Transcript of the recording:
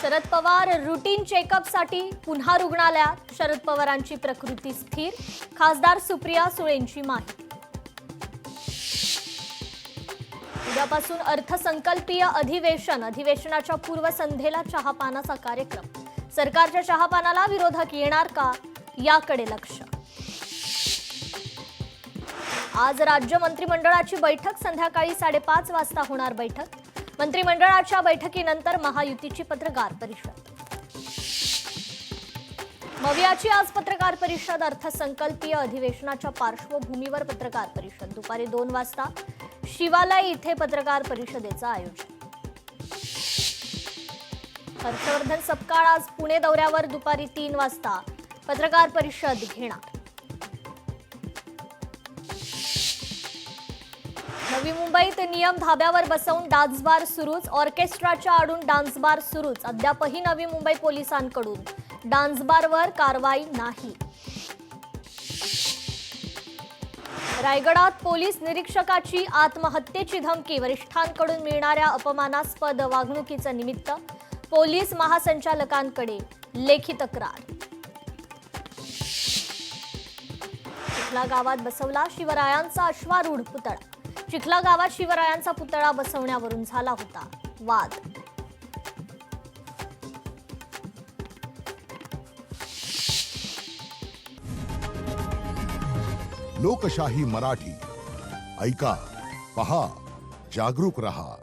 Sharad Pawar routine चेकअपसाठी पुन्हा रुग्णालयात. शरद पवारांची प्रकृती स्थिर. खासदार सुप्रिया सुळेंची माहिती. उद्यापासून अर्थसंकल्पीय अधिवेशनाच्या पूर्वसंध्येला चहापानाचा कार्यक्रम. सरकारच्या चहापानाला विरोधक येणार का, याकडे लक्ष. आज राज्य मंत्रिमंडळाची बैठक. संध्याकाळी 5:30 वाजता होणार बैठक. मंत्रिमंडळाच्या बैठकीनंतर महायुतीची पत्रकार परिषद. मवियाची आज पत्रकार परिषद. अर्थसंकल्पीय अधिवेशनाच्या पार्श्वभूमीवर पत्रकार परिषद. दुपारी 2 वाजता शिवालय इथे पत्रकार परिषदेचं आयोजन. हर्षवर्धन सपकाळ आज पुणे दौऱ्यावर. दुपारी 3 वाजता पत्रकार परिषद घेणार. नवी मुंबईत नियम धाब्यावर बसवून डान्स बार सुरूच. ऑर्केस्ट्राच्या आडून डान्स बार सुरूच. अद्यापही नवी मुंबई पोलिसांकडून डान्स बारवर कारवाई नाही. रायगडात पोलीस निरीक्षकाची आत्महत्येची धमकी. वरिष्ठांकडून मिळणाऱ्या अपमानास्पद वागणुकीचं निमित्त पोलीस महासंचालकांकडे लेखी तक्रार. चिखला गावात बसवला शिवरायांचा अश्वारूढ पुतळा. चिखला गावात शिवरायांचा पुतळा बसवण्यावरून झाला होता वाद. लोकशाही मराठी ऐका, पहा, जागरूक रहा.